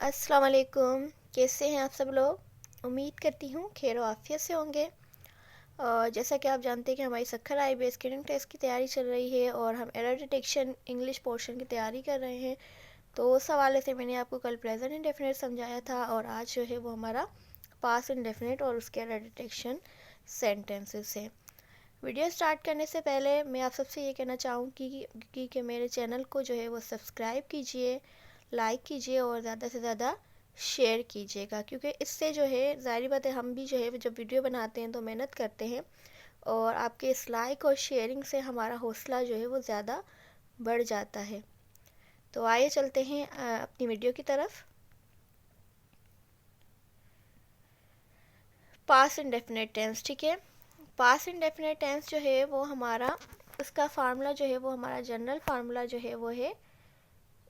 अस्सलाम वालेकुम। कैसे हैं आप सब लोग? उम्मीद करती हूँ खैर आफियत से होंगे। और जैसा कि आप जानते हैं कि हमारी सक्खर IBS स्क्रीनिंग टेस्ट की तैयारी चल रही है और हम एरर डिटेक्शन इंग्लिश पोर्शन की तैयारी कर रहे हैं। तो उस हवाले से मैंने आपको कल प्रेजेंट इंडेफिनिट समझाया था और आज जो है वो हमारा पास्ट इंडेफिनिट और उसके एरर डिटेक्शन सेंटेंसेस है। वीडियो स्टार्ट करने से पहले मैं आप सबसे ये कहना चाहूँगी कि मेरे चैनल को जो है वो सब्सक्राइब कीजिए, लाइक कीजिए और ज़्यादा से ज़्यादा शेयर कीजिएगा, क्योंकि इससे जो है ज़ाहिर बात है हम भी जो है जब वीडियो बनाते हैं तो मेहनत करते हैं और आपके इस लाइक और शेयरिंग से हमारा हौसला जो है वो ज़्यादा बढ़ जाता है। तो आइए चलते हैं अपनी वीडियो की तरफ। पास्ट इंडेफिनिट टेंस, ठीक है। पास्ट इंडेफिनिट टेंस जो है वो हमारा उसका फार्मूला जो है वो हमारा जनरल फार्मूला जो है वो है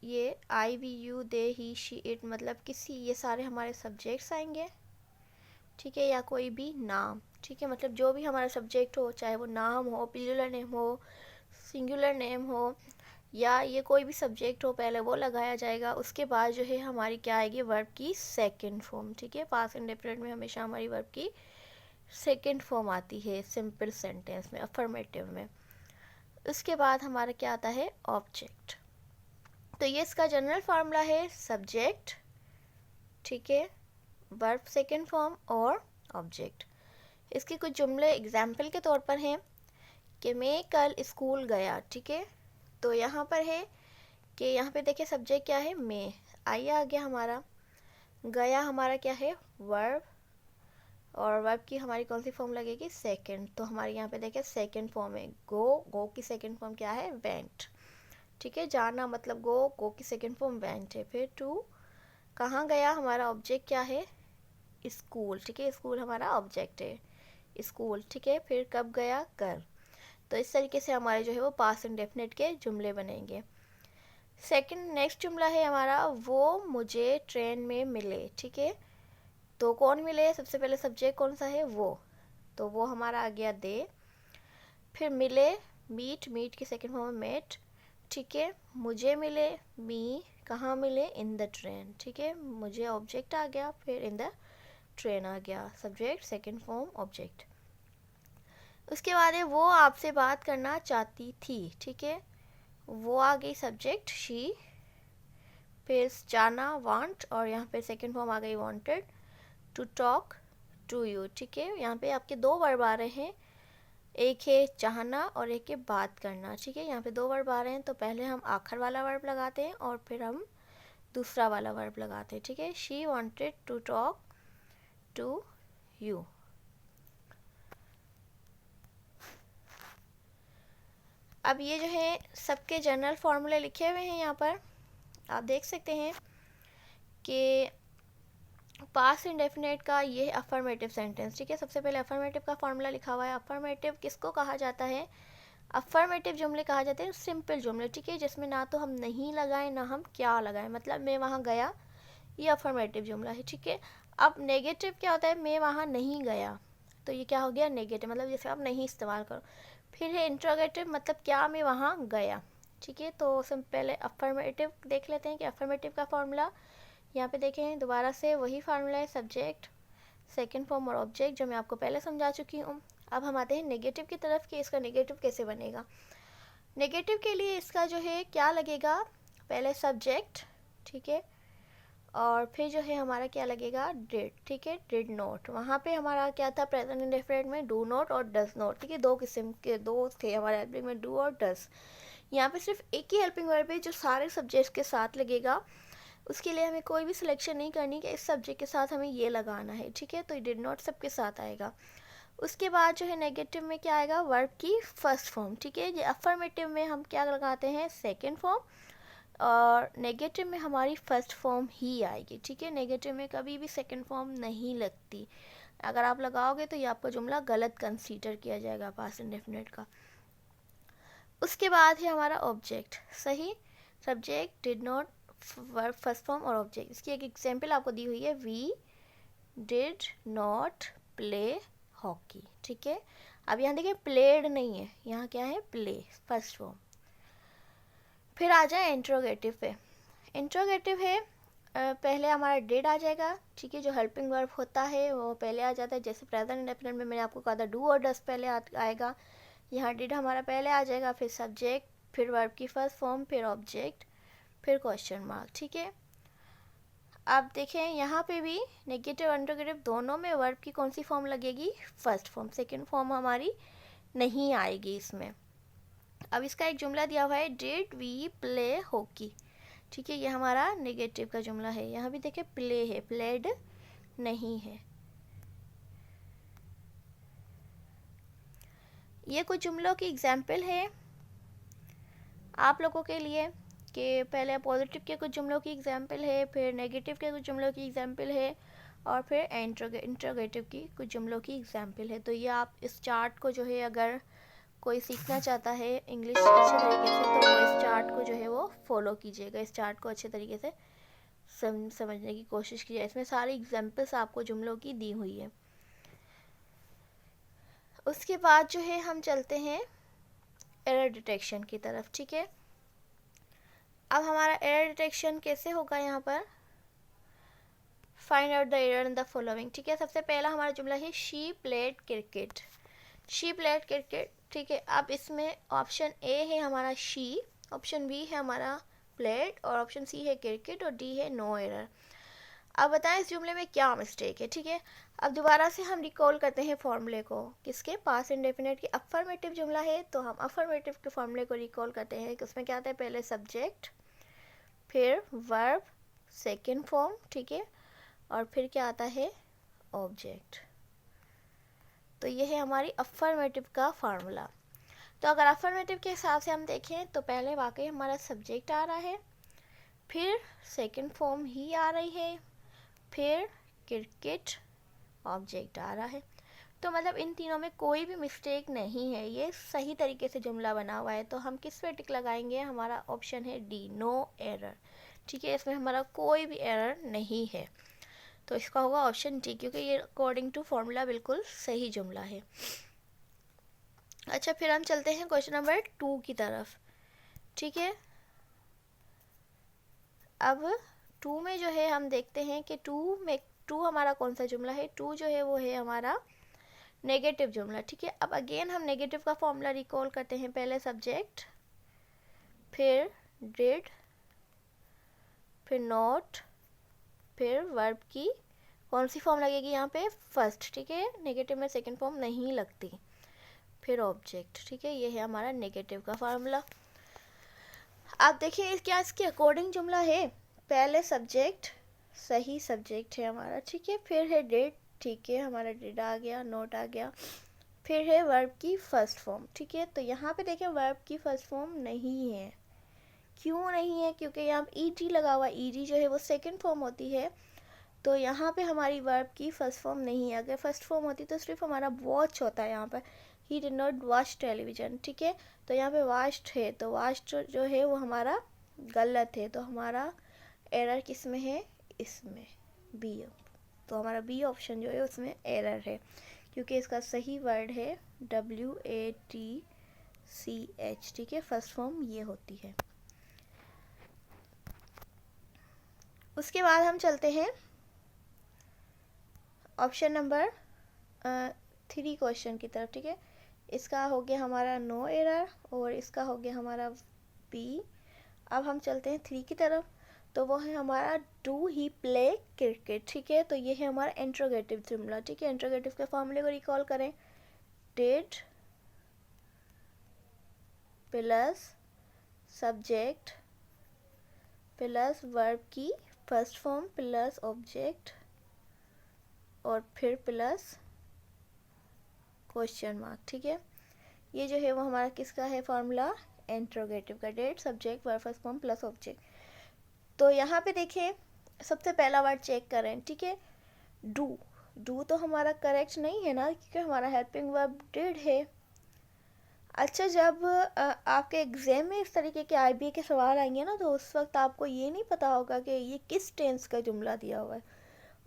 ये I we you they he she it, मतलब किसी ये सारे हमारे सब्जेक्ट्स आएंगे, ठीक है, या कोई भी नाम, ठीक है, मतलब जो भी हमारा सब्जेक्ट हो, चाहे वो नाम हो, प्लूरल नेम हो, सिंगुलर नेम हो, या ये कोई भी सब्जेक्ट हो, पहले वो लगाया जाएगा। उसके बाद जो है हमारी क्या आएगी, वर्ब की सेकंड फॉर्म, ठीक है। पास्ट इंडेफिनिट में हमेशा हमारी वर्ब की सेकंड फॉर्म आती है सिंपल सेंटेंस में, अफर्मेटिव में। उसके बाद हमारा क्या आता है, ऑब्जेक्ट। तो ये इसका जनरल फार्मूला है सब्जेक्ट, ठीक है, वर्ब सेकंड फॉर्म और ऑब्जेक्ट। इसके कुछ जुमले एग्जाम्पल के तौर पर हैं कि मैं कल स्कूल गया, ठीक है। तो यहाँ पर है कि यहाँ पे देखिए सब्जेक्ट क्या है, मैं, आइए आ गया हमारा, गया हमारा क्या है, वर्ब, और वर्ब की हमारी कौन सी फॉर्म लगेगी, सेकंड। तो हमारे यहाँ पे देखिए सेकंड फॉर्म है गो की सेकंड फॉर्म क्या है, वेंट, ठीक है। जाना मतलब गो की सेकंड फॉर्म वेंट है। फिर टू, कहाँ गया, हमारा ऑब्जेक्ट क्या है, स्कूल, ठीक है, स्कूल हमारा ऑब्जेक्ट है, स्कूल, ठीक है। फिर कब गया, कल। तो इस तरीके से हमारे जो है वो पास्ट इंडेफिनिट के जुमले बनेंगे। सेकंड नेक्स्ट जुमला है हमारा, वो मुझे ट्रेन में मिले, ठीक है। तो कौन मिले, सबसे पहले सब्जेक्ट कौन सा है, वो, तो वो हमारा आ गया दे। फिर मिले, मीट की सेकंड फॉर्म मेट, ठीक है। मुझे मिले, मी, कहाँ मिले, इन द ट्रेन, ठीक है। मुझे ऑब्जेक्ट आ गया, फिर इन द ट्रेन आ गया, सब्जेक्ट सेकंड फॉर्म ऑब्जेक्ट। उसके बाद है वो आपसे बात करना चाहती थी, ठीक है, वो आ गई सब्जेक्ट शी। फिर जाना वांट, और यहाँ पे सेकंड फॉर्म आ गई wanted. To talk to you, ठीक है। यहाँ पे आपके दो वर्ब आ रहे हैं, एक है चाहना और एक है बात करना, ठीक है। यहाँ पे दो वर्ब आ रहे हैं, तो पहले हम आखिर वाला वर्ब लगाते हैं और फिर हम दूसरा वाला वर्ब लगाते हैं, ठीक है। She wanted to talk to you. अब ये जो है सबके जनरल फार्मूले लिखे हुए हैं यहाँ पर, आप देख सकते हैं कि पास्ट इंडेफिनिट का ये है अफर्मेटिव सेंटेंस, ठीक है। सबसे पहले अफर्मेटिव का फार्मूला लिखा हुआ है। अफर्मेटिव किसको कहा जाता है, अफर्मेटिव जुमले कहा जाते हैं सिंपल जुमले, ठीक है, जिसमें ना तो हम नहीं लगाएं ना हम क्या लगाएं, मतलब मैं वहाँ गया, ये अफर्मेटिव जुमला है, ठीक है। अब नेगेटिव क्या होता है, मैं वहाँ नहीं गया, तो ये क्या हो गया, नेगेटिव, मतलब जैसे आप नहीं इस्तेमाल करो। फिर है इंट्रोगेटिव, मतलब क्या मैं वहाँ गया, ठीक है। तो सब पहले अफर्मेटिव देख लेते हैं कि अफर्मेटिव का फार्मूला यहाँ पे देखें, दोबारा से वही फार्मूला है, सब्जेक्ट सेकंड फॉर्म और ऑब्जेक्ट, जो मैं आपको पहले समझा चुकी हूँ। अब हम आते हैं नेगेटिव की तरफ कि इसका नेगेटिव कैसे बनेगा। नेगेटिव के लिए इसका जो है क्या लगेगा, पहले सब्जेक्ट, ठीक है, और फिर जो है हमारा क्या लगेगा, डिड, ठीक है, डिड नॉट। वहाँ पे हमारा क्या था प्रेजेंट इंडेफिनिट में, डू नॉट और डज नॉट, ठीक है, दो किस्म के दो थे हमारे हेल्पिंग में, डू और डज। यहाँ पे सिर्फ एक ही हेल्पिंग वर्ब है जो सारे सब्जेक्ट्स के साथ लगेगा। उसके लिए हमें कोई भी सिलेक्शन नहीं करनी कि इस सब्जेक्ट के साथ हमें ये लगाना है, ठीक है। तो डिड नॉट सबके साथ आएगा। उसके बाद जो है नेगेटिव में क्या आएगा, वर्ब की फर्स्ट फॉर्म, ठीक है। ये अफर्मेटिव में हम क्या लगाते हैं, सेकंड फॉर्म, और नेगेटिव में हमारी फर्स्ट फॉर्म ही आएगी, ठीक है। नेगेटिव में कभी भी सेकंड फॉर्म नहीं लगती, अगर आप लगाओगे तो ये आपका जुमला गलत कंसीडर किया जाएगा पास्ट इंडेफिनिट का। उसके बाद है हमारा ऑब्जेक्ट, सही, subject, did not, verb first form और ऑब्जेक्ट। इसकी एक एग्जांपल आपको दी हुई है, we did not play hockey, ठीक है। अब यहाँ देखिए प्लेड नहीं है, यहाँ क्या है, प्ले, फर्स्ट फॉर्म। फिर आ जाए इंट्रोगेटिव पे। इंट्रोगेटिव है पहले हमारा डिड आ जाएगा, ठीक है, जो हेल्पिंग वर्ब होता है वो पहले आ जाता है। जैसे प्रेजेंट इंडेफिनिट में मैंने आपको कहा था डू और डस पहले आएगा, यहाँ डिड हमारा पहले आ जाएगा, फिर सब्जेक्ट, फिर वर्ब की फर्स्ट फॉर्म, फिर ऑब्जेक्ट, फिर क्वेश्चन मार्क, ठीक है। आप देखें यहाँ पे भी नेगेटिव इंटरोगेटिव दोनों में वर्ब की कौन सी फॉर्म लगेगी, फर्स्ट फॉर्म, सेकंड फॉर्म हमारी नहीं आएगी इसमें। अब इसका एक जुमला दिया हुआ है, डिड वी प्ले हॉकी, ठीक है, ये हमारा नेगेटिव का जुमला है। यहाँ भी देखें प्ले है, प्लेड नहीं है। ये कुछ जुमलों की एग्जाम्पल है आप लोगों के लिए, कि पहले पॉजिटिव के कुछ जुमलों की एग्जाम्पल है, फिर नेगेटिव के कुछ जुमलों की एग्जाम्पल है, और फिर इंट्रोगेटिव की कुछ जुमलों की एग्जाम्पल है। तो ये आप इस चार्ट को जो है अगर कोई सीखना चाहता है इंग्लिश अच्छे तरीके से, तो वो इस चार्ट को जो है वो फॉलो कीजिएगा, इस चार्ट को अच्छे तरीके से समझने की कोशिश कीजिए। इसमें सारी एग्जाम्पल्स आपको जुमलों की दी हुई है। उसके बाद जो है हम चलते हैं एरर डिटेक्शन की तरफ, ठीक है। अब हमारा एरर डिटेक्शन कैसे होगा, यहाँ पर find out the error in the following, ठीक है। सबसे पहला हमारा जुमला है she played cricket, she played cricket, ठीक है। अब इसमें ऑप्शन ए है हमारा शी, ऑप्शन बी है हमारा प्लेड, और ऑप्शन सी है क्रिकेट, और डी है नो एरर। अब बताएं इस जुमले में क्या मिस्टेक है, ठीक है। अब दोबारा से हम रिकॉल करते हैं फॉर्मूले को, किसके, पास्ट इंडेफिनिट की। अफर्मेटिव जुमला है तो हम अफर्मेटिव के फॉर्मूले को रिकॉल करते हैं कि उसमें क्या आता है, पहले सब्जेक्ट, फिर वर्ब सेकंड फॉर्म, ठीक है, और फिर क्या आता है, ऑब्जेक्ट। तो ये है हमारी अफर्मेटिव का फार्मूला। तो अगर अफर्मेटिव के हिसाब से हम देखें तो पहले वाकई हमारा सब्जेक्ट आ रहा है, फिर सेकंड फॉर्म ही आ रही है, फिर क्रिकेट ऑब्जेक्ट आ रहा है। तो मतलब इन तीनों में कोई भी मिस्टेक नहीं है, ये सही तरीके से जुमला बना हुआ है। तो हम किस पे टिक लगाएंगे, हमारा ऑप्शन है डी, नो एरर, ठीक है, इसमें हमारा कोई भी एरर नहीं है। तो इसका होगा ऑप्शन डी, क्योंकि ये अकॉर्डिंग टू फॉर्मूला बिल्कुल सही जुमला है। अच्छा, फिर हम चलते हैं क्वेश्चन नंबर 2 की तरफ, ठीक है। अब 2 में जो है हम देखते हैं कि 2 हमारा कौन सा जुमला है, 2 जो है वो है हमारा नेगेटिव जुमला, ठीक है। अब अगेन हम नेगेटिव का फॉर्मूला रिकॉल करते हैं, पहले सब्जेक्ट, फिर डिड, फिर नॉट, फिर वर्ब की कौन सी फॉर्म लगेगी यहाँ पे, फर्स्ट, ठीक है, नेगेटिव में सेकंड फॉर्म नहीं लगती, फिर ऑब्जेक्ट, ठीक है। ये है हमारा नेगेटिव का फार्मूला। आप देखिए क्या इसके अकॉर्डिंग जुमला है, पहले सब्जेक्ट, सही सब्जेक्ट है हमारा, ठीक है, फिर है डिड, ठीक है, हमारा डिड आ गया, नोट आ गया, फिर है वर्ब की फर्स्ट फॉर्म, ठीक है। तो यहाँ पे देखें वर्ब की फर्स्ट फॉर्म नहीं है, क्यों नहीं है, क्योंकि यहाँ पे ईडी लगा हुआ, ईडी जो है वो सेकंड फॉर्म होती है। तो यहाँ पे हमारी वर्ब की फर्स्ट फॉर्म नहीं है। अगर फर्स्ट फॉर्म होती तो सिर्फ हमारा वॉच होता है, यहाँ पर he did not watch television, ठीक है। तो यहाँ पे वॉच्ड है, तो वॉच्ड जो है वो हमारा गलत है, तो हमारा एरर किस में है, इसमें, बी। तो हमारा बी ऑप्शन जो है उसमें एरर है, क्योंकि इसका सही वर्ड है WATCH, ठीक है, फर्स्ट फॉर्म ये होती है। उसके बाद हम चलते हैं ऑप्शन नंबर 3 क्वेश्चन की तरफ, ठीक है। इसका हो गया हमारा नो एरर, और इसका हो गया हमारा बी। अब हम चलते हैं 3 की तरफ, तो वो है हमारा डू ही प्ले क्रिकेट, ठीक है। तो ये है हमारा इंट्रोगेटिव जुमला, ठीक है। इंट्रोगेटिव के फॉर्मूले को रिकॉल करें, did plus subject plus verb की फर्स्ट फॉर्म प्लस ऑब्जेक्ट, और फिर प्लस क्वेश्चन मार्क, ठीक है। ये जो है वो हमारा किसका है फार्मूला, इंट्रोगेटिव का, did subject verb first form plus object. तो यहाँ पे देखें सबसे पहला वर्ड चेक करें, ठीक है, डू तो हमारा करेक्ट नहीं है ना, क्योंकि हमारा हेल्पिंग वर्ब डिड है। अच्छा, जब आपके एग्जाम में इस तरीके के IBA के सवाल आएंगे ना, तो उस वक्त आपको ये नहीं पता होगा कि ये किस टेंस का जुमला दिया हुआ है।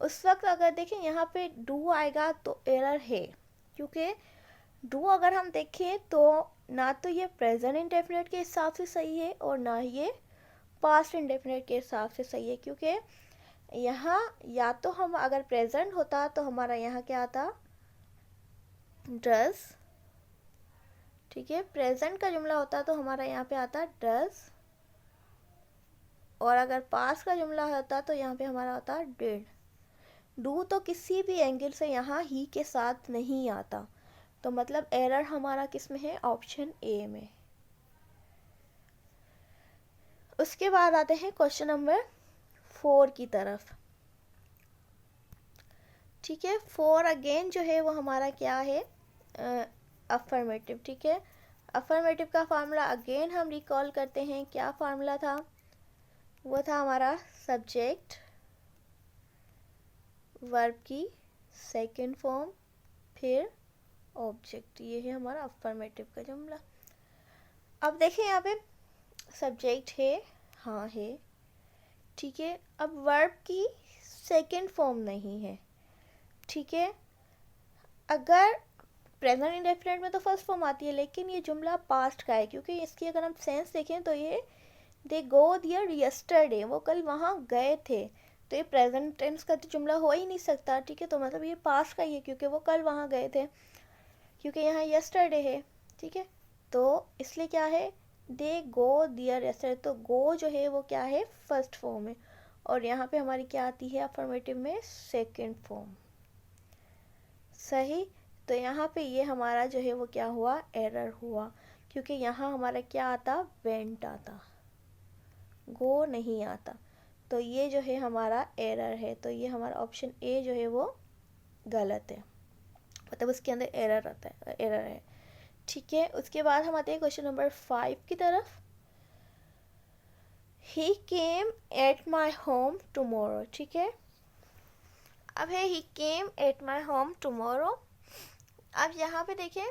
उस वक्त अगर देखें यहाँ पे डू आएगा तो एरर है, क्योंकि डू अगर हम देखें तो ना तो ये प्रेजेंट इंडेफिनिट के हिसाब से सही है, और ना ये पास्ट इंडेफिनिट के हिसाब से सही है, क्योंकि यहाँ या तो हम अगर प्रेजेंट होता तो हमारा यहाँ क्या आता, डज, ठीक है। प्रेजेंट का जुमला होता तो हमारा यहाँ पे आता डज, और अगर पास्ट का जुमला होता तो यहाँ पे हमारा होता डिड। डू तो किसी भी एंगल से यहाँ ही के साथ नहीं आता, तो मतलब एरर हमारा किस में है, ऑप्शन ए में। उसके बाद आते हैं क्वेश्चन नंबर 4 की तरफ, ठीक है। 4 अगेन जो है वो हमारा क्या है, अफर्मेटिव, ठीक है। अफर्मेटिव का फार्मूला अगेन हम रिकॉल करते हैं, क्या फार्मूला था, वो था हमारा सब्जेक्ट वर्ब की सेकंड फॉर्म फिर ऑब्जेक्ट, ये है हमारा अफर्मेटिव का जुमला। अब देखें यहाँ पे सब्जेक्ट है, हाँ है, ठीक है। अब वर्ब की सेकंड फॉर्म नहीं है, ठीक है। अगर प्रेजेंट इंडेफिनिट में तो फर्स्ट फॉर्म आती है, लेकिन ये जुमला पास्ट का है, क्योंकि इसकी अगर हम सेंस देखें तो ये दे गो दियर यस्टरडे, वो कल वहाँ गए थे, तो ये प्रेजेंट टेंस का तो जुमला हो ही नहीं सकता, ठीक है। तो मतलब ये पास्ट का ही है, क्योंकि वो कल वहाँ गए थे, क्योंकि यहाँ यस्टरडे है, ठीक है। तो इसलिए क्या है, दे गो दियर यस्टरडे, तो गो जो है वो क्या है, फर्स्ट फॉर्म है, और यहाँ पे हमारी क्या आती है अफर्मेटिव में, सेकेंड फॉर्म, सही। तो यहाँ पे ये हमारा जो है वो क्या हुआ, एरर हुआ, क्योंकि यहाँ हमारा क्या आता, वेंट आता, गो नहीं आता, तो ये जो है हमारा एरर है। तो ये हमारा ऑप्शन ए जो है वो गलत है, मतलब उसके अंदर एरर आता है, एरर है, ठीक है। उसके बाद हम आते हैं क्वेश्चन नंबर 5 की तरफ। He came at my home tomorrow, ठीक है। अब है he came at my home tomorrow. अब यहाँ पे देखें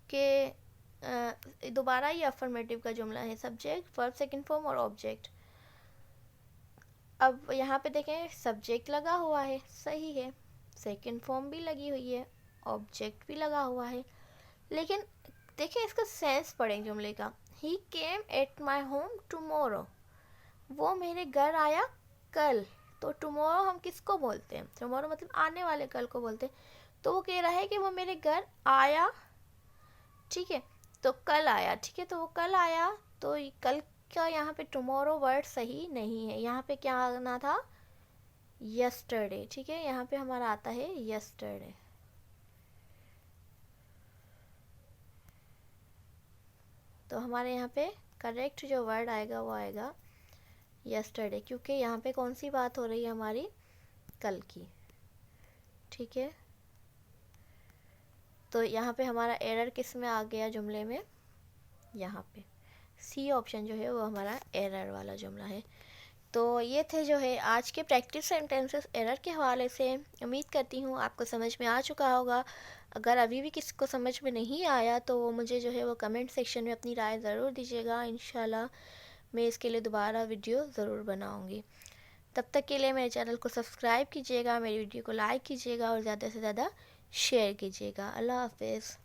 कि दोबारा ये अफर्मेटिव का जुमला है, सब्जेक्ट वर्ब सेकंड फॉर्म और ऑब्जेक्ट। अब यहाँ पे देखें सब्जेक्ट लगा हुआ है, सही है, सेकंड फॉर्म भी लगी हुई है, ऑब्जेक्ट भी लगा हुआ है, लेकिन देखें इसका सेंस पढ़ें जुमले का। He came at my home tomorrow, वो मेरे घर आया कल, तो टुमारो हम किसको बोलते हैं, टुमारो मतलब आने वाले कल को बोलते हैं, तो वो कह रहा है कि वो मेरे घर आया, ठीक है, तो कल आया, ठीक है। तो वो कल आया, तो कल का यहाँ पे टुमारो वर्ड सही नहीं है, यहाँ पे क्या आना था, यस्टरडे, ठीक है। यहाँ पे हमारा आता है यस्टरडे, तो हमारे यहाँ पे करेक्ट जो वर्ड आएगा वो आएगा यस्टरडे, क्योंकि यहाँ पे कौन सी बात हो रही है हमारी, कल की, ठीक है। तो यहाँ पे हमारा एरर किस में आ गया जुमले में, यहाँ पे सी ऑप्शन जो है वो हमारा एरर वाला जुमला है। तो ये थे जो है आज के प्रैक्टिस सेंटेंसेस एरर के हवाले से। उम्मीद करती हूँ आपको समझ में आ चुका होगा। अगर अभी भी किसी को समझ में नहीं आया तो वो मुझे जो है वो कमेंट सेक्शन में अपनी राय ज़रूर दीजिएगा, इंशाल्लाह मैं इसके लिए दोबारा वीडियो ज़रूर बनाऊँगी। तब तक के लिए मेरे चैनल को सब्सक्राइब कीजिएगा, मेरी वीडियो को लाइक कीजिएगा और ज़्यादा से ज़्यादा शेयर कीजिएगा। अल्लाह हाफिज़।